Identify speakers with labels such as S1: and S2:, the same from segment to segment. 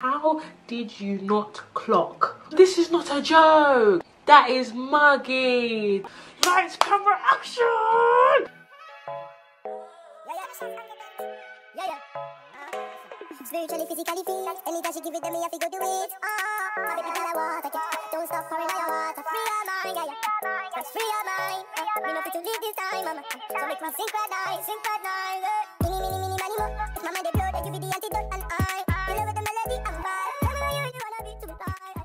S1: How did you not clock? This is not a joke. That is muggy. Lights, camera, action!
S2: Spiritually, physically, feel. Anytime she give it to me, I feel go do it. My baby girl, I want it. Don't stop pouring on your water. Free your mind, yeah, yeah. Just free your mind. Me no fit to live this time, mama. So make me synchronize, synchronize. Mini, mini, mini, mini, mo. If my mind they blow, they give you the antidote and I. You love with the melody and vibe. Tell me where you wanna be to fly.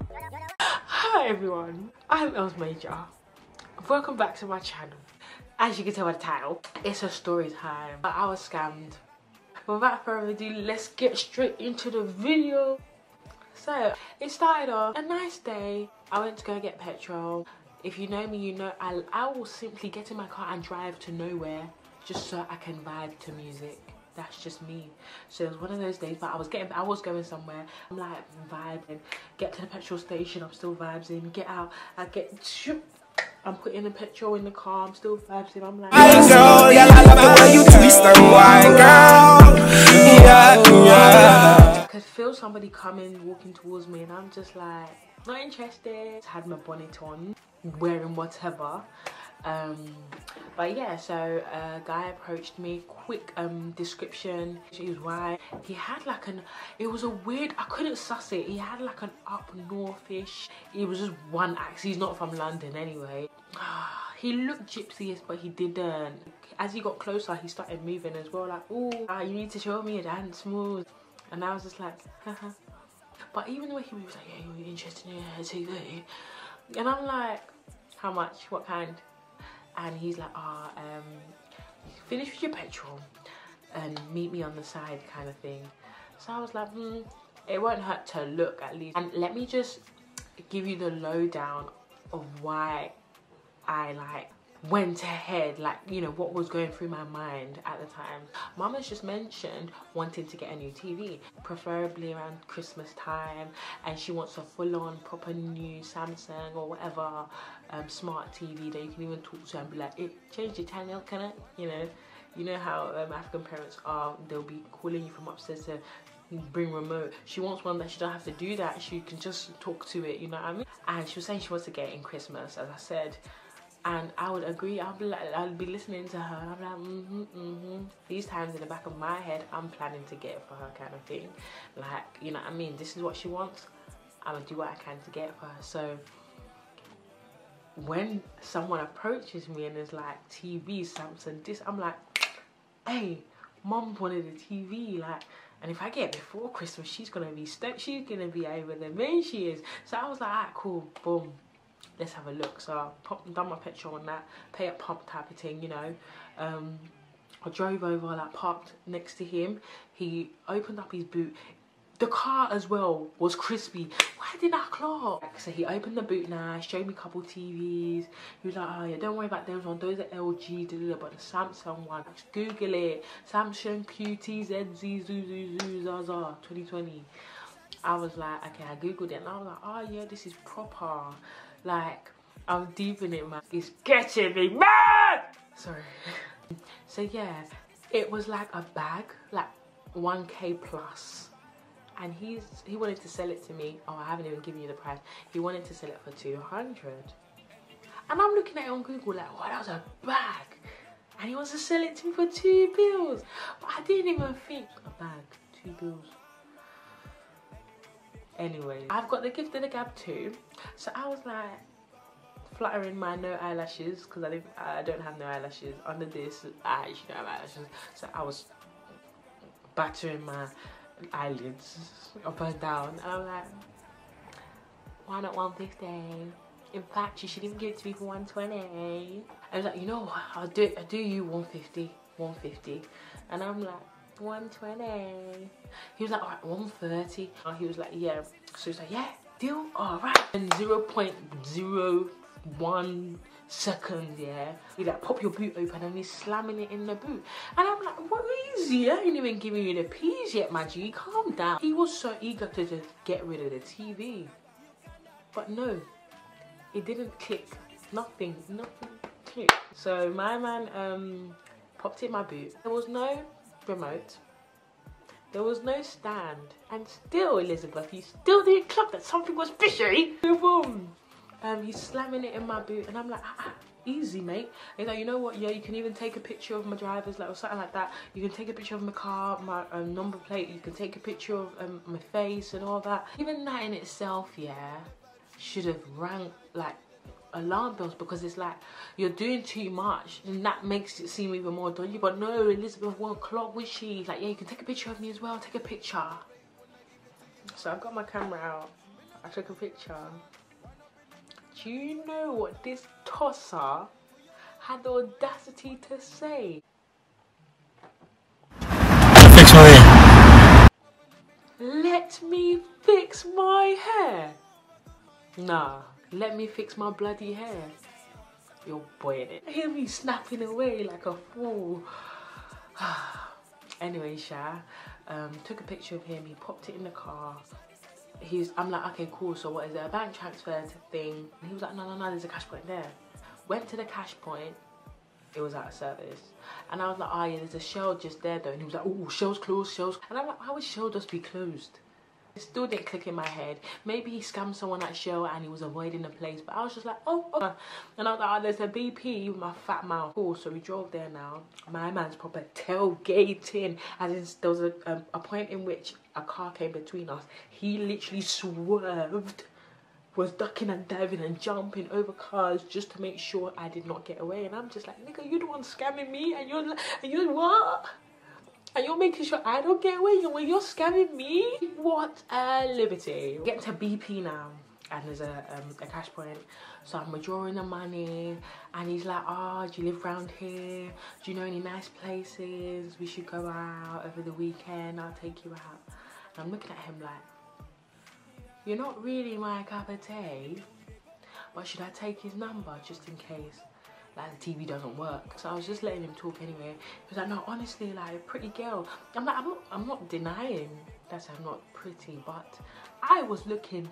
S1: Hi everyone, I'm Els Major. Welcome back to my channel. As you can tell by the title, it's a story time. I was scammed. Without further ado, let's get straight into the video. So it started off a nice day. I went to go get petrol. If you know me, you know I will simply get in my car and drive to nowhere just so I can vibe to music. That's just me. So it was one of those days, but I was going somewhere. I'm like vibing. Get to the petrol station, I'm still vibing. Get out, I'm putting the petrol in the car, I'm still vibing. I'm like,
S3: hey girl, yeah, I love the way you twist and whine, girl. Yeah.
S1: I could feel somebody coming, walking towards me, and I'm just like, not interested. Had my bonnet on, wearing whatever. But yeah, so a guy approached me. Quick description. He was white. He had like it was a weird, I couldn't suss it. He had like an up northish. It was just one accent. He's not from London anyway. He looked gypsy-ish, but he didn't. As he got closer, he started moving as well. Like, oh, you need to show me a dance move. And I was just like, haha. But even the way he was like, yeah, you're interested in TV. And I'm like, how much? What kind? And he's like, finish with your petrol and meet me on the side kind of thing. So I was like, it won't hurt to look at least. And let me just give you the lowdown of why I like went ahead, like, you know, what was going through my mind at the time. Mama's just mentioned wanting to get a new TV, preferably around Christmas time, and she wants a full-on proper new Samsung or whatever smart TV that you can even talk to and be like, change the channel, can I? You know how African parents are, they'll be calling you from upstairs to bring remote. She wants one that she don't have to do that, she can just talk to it, you know what I mean? And she was saying she wants to get it in Christmas, as I said. And I would agree. I'd be listening to her. I'm like, These times in the back of my head, I'm planning to get it for her, kind of thing. Like, you know what I mean? This is what she wants. I'm gonna do what I can to get it for her. So when someone approaches me and is like, TV, Samsung, this, I'm like, hey, Mom wanted a TV, like. And if I get it before Christmas, she's gonna be stoked. She's gonna be over the moon. She is. So I was like, alright, cool, boom. Let's have a look. So I done my petrol on that, pay up pump type of thing, you know. I drove over, like parked next to him. He opened up his boot. The car as well was crispy. Why didn't I clock? So he opened the boot now, showed me a couple TVs. He was like, oh yeah, don't worry about those ones. Those are LG, but the Samsung one, just Google it. Samsung QTZZ Zaza 2020. I was like, okay, I googled it and I was like, oh yeah, this is proper. Like, I'm deep in it, man. It's getting me mad! Sorry. So yeah, it was like a bag, like 1K plus. And he wanted to sell it to me. Oh, I haven't even given you the price. He wanted to sell it for 200. And I'm looking at it on Google like, wow, that was a bag. And he wants to sell it to me for 2 bills. But I didn't even think, a bag, 2 bills. Anyway, I've got the gift of the gab too, so I was like fluttering my no eyelashes because I don't have no eyelashes under this. I actually don't have eyelashes, so I was battering my eyelids up and down, and I'm like, why not 150? In fact, you should even give it to me for 120. I was like, you know what? I'll do you 150, and I'm like, 120. He was like, all right, 130. He was like, yeah. So he's like, yeah, deal, all right. And 0.01 seconds, yeah. He like, pop your boot open, and he's slamming it in the boot. And I'm like, what is he? I ain't even giving you the peas yet, my G. Calm down. He was so eager to just get rid of the TV, but no, it didn't click. Nothing clicked. So my man popped in my boot. There was no remote. There was no stand, and still, Elizabeth, you still didn't clock that something was fishy. Boom. He's slamming it in my boot, and I'm like, easy, mate. He's like, you know what? Yeah, you can even take a picture of my driver's, like, or something like that. You can take a picture of my car, my number plate. You can take a picture of my face and all that. Even that in itself, yeah, should have rang like alarm bells, because it's like you're doing too much, and that makes it seem even more dodgy. But no, Elizabeth won't clock, was she? He's like, yeah, you can take a picture of me as well. Take a picture. So I've got my camera out. I took a picture. Do you know what this tosser had the audacity to say?
S3: Fix my hair.
S1: Let me fix my hair. Nah, let me fix my bloody hair. You're boying it. Hear me snapping away like a fool. Anyway, Sha, took a picture of him. He popped it in the car. I'm like, okay, cool, so what is it, a bank transfer thing? And he was like, no, there's a cash point there. Went to the cash point, it was out of service. And I was like, oh yeah, there's a Shell just there though. And he was like, oh, Shell's closed, Shell's. And I'm like, how would Shell just be closed? It still didn't click in my head. Maybe he scammed someone at Shell and he was avoiding the place. But I was just like, oh, okay. And I was like, oh, there's a BP with my fat mouth. Cool, so we drove there now. My man's proper tailgating. As in, there was a point in which a car came between us. He literally swerved, was ducking and diving and jumping over cars just to make sure I did not get away. And I'm just like, nigga, you the one scamming me, and you're what? And you're making sure I don't get away when you're scamming me? What a liberty. Getting to BP now, and there's a cash point. So I'm withdrawing the money, and he's like, oh, do you live around here? Do you know any nice places? We should go out over the weekend. I'll take you out. And I'm looking at him like, you're not really my cup of tea, but should I take his number just in case like the TV doesn't work? So I was just letting him talk anyway. He was like, no, honestly, like, pretty girl. I'm like, I'm not denying that I'm not pretty, but I was looking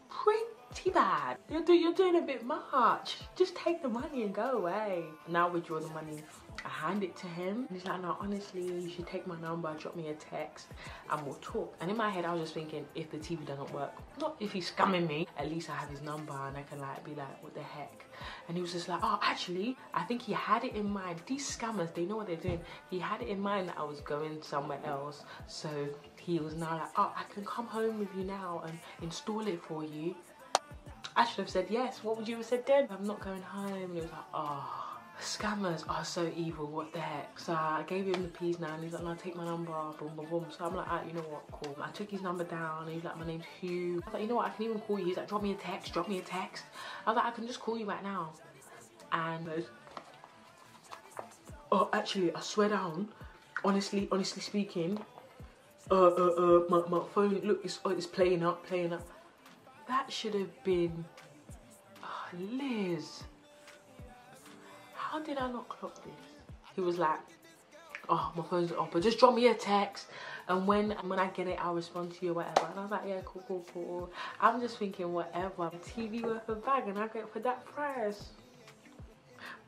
S1: pretty bad. You're doing a bit much. Just take the money and go away. Now withdraw the money. I hand it to him, and he's like, no, honestly, you should take my number, drop me a text, and we'll talk. And in my head, I was just thinking, if the TV doesn't work, not if he's scamming me, at least I have his number and I can like be like, what the heck? And he was just like, oh, actually, I think he had it in mind. These scammers, they know what they're doing. He had it in mind that I was going somewhere else. So he was now like, oh, I can come home with you now and install it for you. I should have said yes. What would you have said then? I'm not going home. And he was like, oh. Scammers are so evil, what the heck? So I gave him the peas now, and he's like, no, take my number, boom, boom, boom. So I'm like, you know what, cool. I took his number down, and he's like, my name's Hugh. I was like, you know what, I can even call you. He's like, drop me a text, drop me a text. I was like, I can just call you right now. And oh, actually, I swear down, honestly speaking, my phone, look, it's playing up. That should have been, Liz. How did I not clock this? He was like, oh, my phone's off, but just drop me a text, and when I get it, I'll respond to you or whatever. And I was like, yeah, cool. I'm just thinking, whatever. A TV worth a bag, and I get it for that price.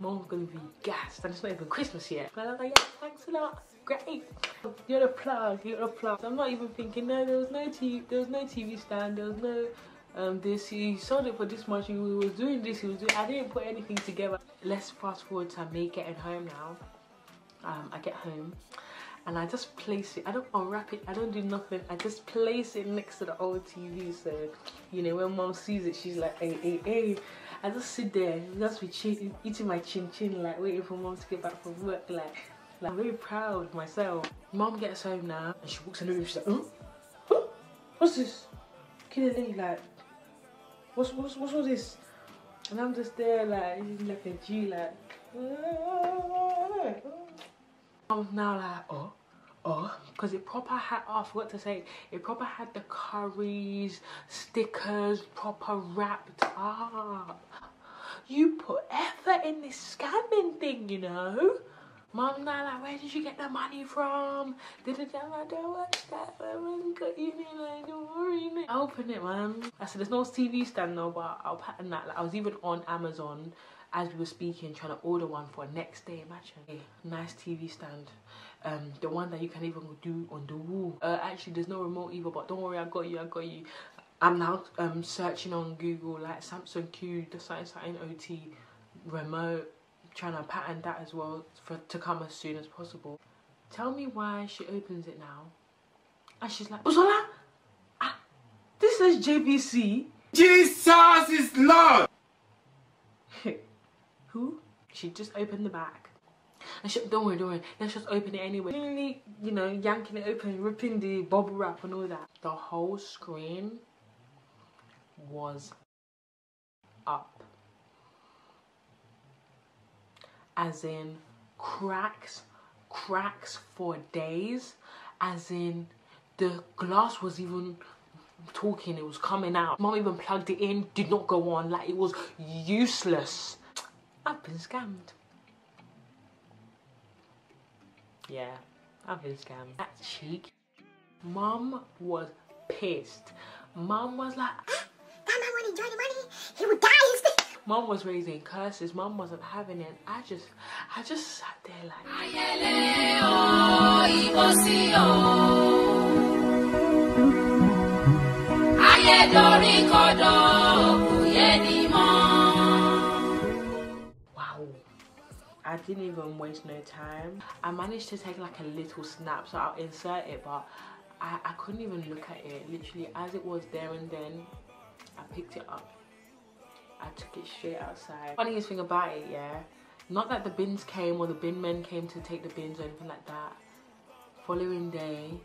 S1: Mom's gonna be gassed, and it's not even Christmas yet. And I was like, yeah, thanks a lot. Great. You're the plug. So I'm not even thinking, no, there was no TV stand, there was no this, he sold it for this much, he was doing this, I didn't put anything together. Let's fast forward to me getting home now. I get home and I just place it, I don't unwrap it, I don't do nothing, I just place it next to the old TV, so you know, when mom sees it, she's like, hey. I just sit there, just be eating my chin, like waiting for mom to get back from work, like I'm very proud of myself. Mom gets home now and she walks in the room, she's like, huh? What's this? Killing like, what's all this? And I'm just there like a G, like I'm now like, because it proper had, I forgot to say, it proper had the curries, stickers, proper wrapped up. You put effort in this scamming thing, you know. Mum now like, where did you get the money from? Did it tell I don't watch that? Don't worry. I opened it, man. I said, there's no TV stand though, but I'll pattern that. Like, I was even on Amazon as we were speaking, trying to order one for next day. Imagine. Okay, nice TV stand. the one that you can even do on the wall. Actually, there's no remote either, but don't worry, I got you. I'm now searching on Google like Samsung Q, the something OT remote, trying to patent that as well to come as soon as possible. Tell me why she opens it now and she's like, Uzola, this is JBC.
S3: Jesus is Lord.
S1: Who? She just opened the back. And she, don't worry, let's just open it anyway. Really, you know, yanking it open, ripping the bubble wrap and all that. The whole screen was up. As in cracks for days. As in the glass was even talking, it was coming out. Mom even plugged it in, did not go on, like it was useless. I've been scammed. Yeah, I've been scammed. That cheek. Mom was pissed. Mom was like,
S2: that man won't enjoy the money. He would die instead.
S1: Mom was raising curses. Mom wasn't having it. I just sat there like, wow. I didn't even waste no time. I managed to take like a little snap, so I'll insert it, but I couldn't even look at it. Literally, as it was there and then, I picked it up. I took it straight outside. Funniest thing about it, yeah, not that the bins came or the bin men came to take the bins or anything like that. Following day,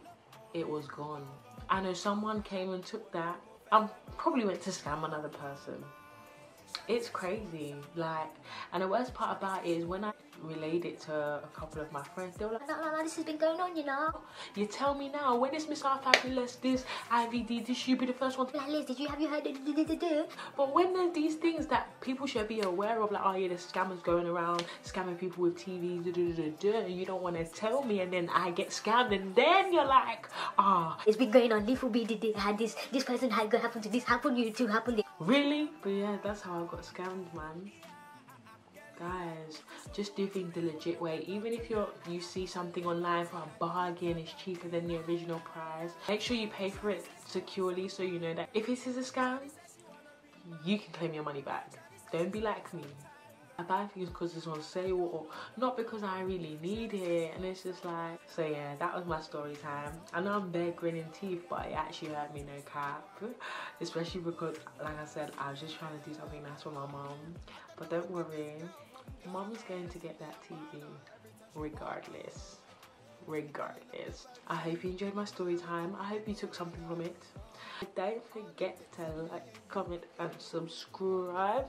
S1: it was gone. I know someone came and took that. I probably went to scam another person. It's crazy, like, and the worst part about it is when I relayed it to a couple of my friends, they were like,
S2: No, this has been going on, you know.
S1: You tell me now, when is Miss R Fabulous this, IVD, this should be the first one.
S2: Like, Liz, have you heard it?
S1: But when there's these things that people should be aware of, like, oh yeah, there's scammers going around, scamming people with TVs, and you don't want to tell me, and then I get scammed, and then you're like,
S2: it's been going on, little bit, had this person had happened to this, happened to you too, happened to
S1: really? But yeah, that's how I got scammed, man. Guys, just do things the legit way. Even if you see something online for a bargain, it's cheaper than the original price. Make sure you pay for it securely so you know that if it is a scam, you can claim your money back. Don't be like me. I buy things because it's on sale or not because I really need it, and it's just like, so yeah, that was my story time. I know I'm bare grinning teeth, but it actually hurt me, no cap. Especially because, like I said, I was just trying to do something nice for my mom. But don't worry, Mom is going to get that TV regardless. I hope you enjoyed my story time. I hope you took something from it. Don't forget to like, comment and subscribe,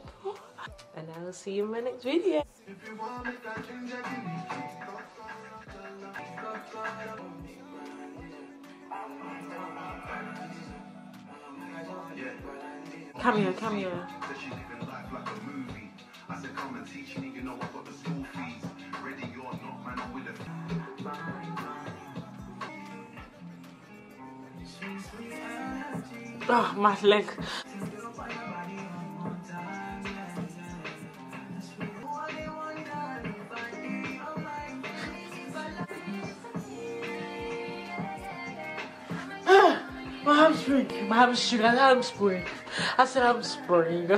S1: and I will see you in my next video. Come here. I said, come and teach me, you know I got the school fees. Ready or not, man, I'm with it. Oh, my leg. My hamstring. I said hamstring.